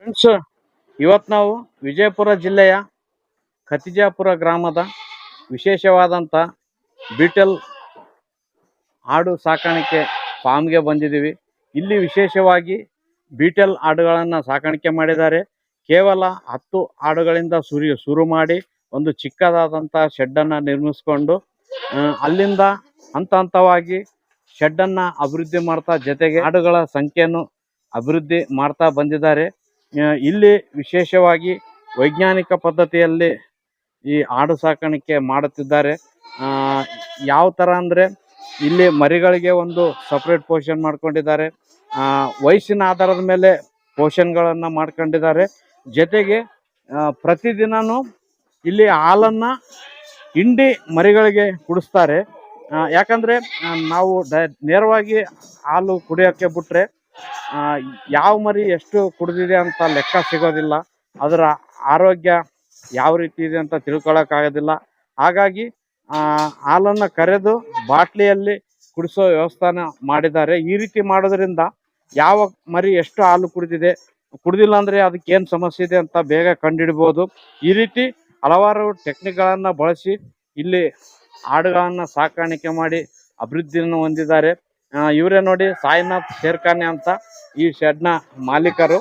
Friends, ಇವತ್ತು ನಾವು ವಿಜಯಪುರ ಜಿಲ್ಲೆಯ ಖತಿಜಾಪುರ ಗ್ರಾಮದ ವಿಶೇಷವಾದಂಥ ಬೀಟಲ್ ಆಡು ಸಾಕಾಣಿಕೆ ಫಾರ್ಮ್ಗೆ ಬಂದಿದ್ದೀವಿ. ಇಲ್ಲಿ ವಿಶೇಷವಾಗಿ ಬೀಟಲ್ ಆಡುಗಳನ್ನು ಸಾಕಾಣಿಕೆ ಮಾಡಿದ್ದಾರೆ. ಕೇವಲ 10 ಆಡುಗಳಿಂದ ಶುರು ಮಾಡಿ ಒಂದು ಚಿಕ್ಕದಾದಂಥ ಶೆಡ್ಡನ್ನು ನಿರ್ಮಿಸಿಕೊಂಡು ಅಲ್ಲಿಂದ ಹಂತ ಹಂತವಾಗಿ ಶೆಡ್ಡನ್ನು ಅಭಿವೃದ್ಧಿ ಮಾಡ್ತಾ, ಜೊತೆಗೆ ಆಡುಗಳ ಸಂಖ್ಯೆಯನ್ನು ಅಭಿವೃದ್ಧಿ ಮಾಡ್ತಾ ಬಂದಿದ್ದಾರೆ. ಇಲ್ಲಿ ವಿಶೇಷವಾಗಿ ವೈಜ್ಞಾನಿಕ ಪದ್ಧತಿಯಲ್ಲಿ ಈ ಆಡು ಸಾಕಾಣಿಕೆ ಮಾಡುತ್ತಿದ್ದಾರೆ. ಯಾವ ಥರ ಅಂದರೆ ಇಲ್ಲಿ ಮರಿಗಳಿಗೆ ಒಂದು ಸಪ್ರೇಟ್ ಪೋಷನ್ ಮಾಡ್ಕೊಂಡಿದ್ದಾರೆ. ವಯಸ್ಸಿನ ಆಧಾರದ ಮೇಲೆ ಪೋಷನ್ಗಳನ್ನು ಮಾಡ್ಕೊಂಡಿದ್ದಾರೆ. ಜೊತೆಗೆ ಪ್ರತಿದಿನವೂ ಇಲ್ಲಿ ಹಾಲನ್ನು ಹಿಂಡಿ ಮರಿಗಳಿಗೆ ಕುಡಿಸ್ತಾರೆ. ಯಾಕಂದರೆ ನಾವು ನೇರವಾಗಿ ಹಾಲು ಕುಡಿಯೋಕ್ಕೆ ಬಿಟ್ಟರೆ ಯಾವ ಮರಿ ಎಷ್ಟು ಕುಡಿದಿದೆ ಅಂತ ಲೆಕ್ಕ ಸಿಗೋದಿಲ್ಲ. ಅದರ ಆರೋಗ್ಯ ಯಾವ ರೀತಿ ಇದೆ ಅಂತ ತಿಳ್ಕೊಳ್ಳೋಕ್ಕಾಗೋದಿಲ್ಲ. ಹಾಗಾಗಿ ಹಾಲನ್ನು ಕರೆದು ಬಾಟ್ಲಿಯಲ್ಲಿ ಕುಡಿಸೋ ವ್ಯವಸ್ಥಾನ ಮಾಡಿದ್ದಾರೆ. ಈ ರೀತಿ ಮಾಡೋದ್ರಿಂದ ಯಾವ ಮರಿ ಎಷ್ಟು ಹಾಲು ಕುಡಿದಿಲ್ಲ ಅಂದರೆ ಅದಕ್ಕೆ ಏನು ಸಮಸ್ಯೆ ಇದೆ ಅಂತ ಬೇಗ ಕಂಡುಹಿಡ್ಬೋದು. ಈ ರೀತಿ ಹಲವಾರು ಟೆಕ್ನಿಕ್ಗಳನ್ನು ಬಳಸಿ ಇಲ್ಲಿ ಆಡುಗಳನ್ನು ಸಾಕಾಣಿಕೆ ಮಾಡಿ ಅಭಿವೃದ್ಧಿಯನ್ನು ಹೊಂದಿದ್ದಾರೆ. ಇವರೇ ನೋಡಿ, ಸಾಯಿನಾಥ್ ಶೇರ್ಖಾನೆ ಅಂತ ಈ ಶೆಡ್ನ ಮಾಲೀಕರು.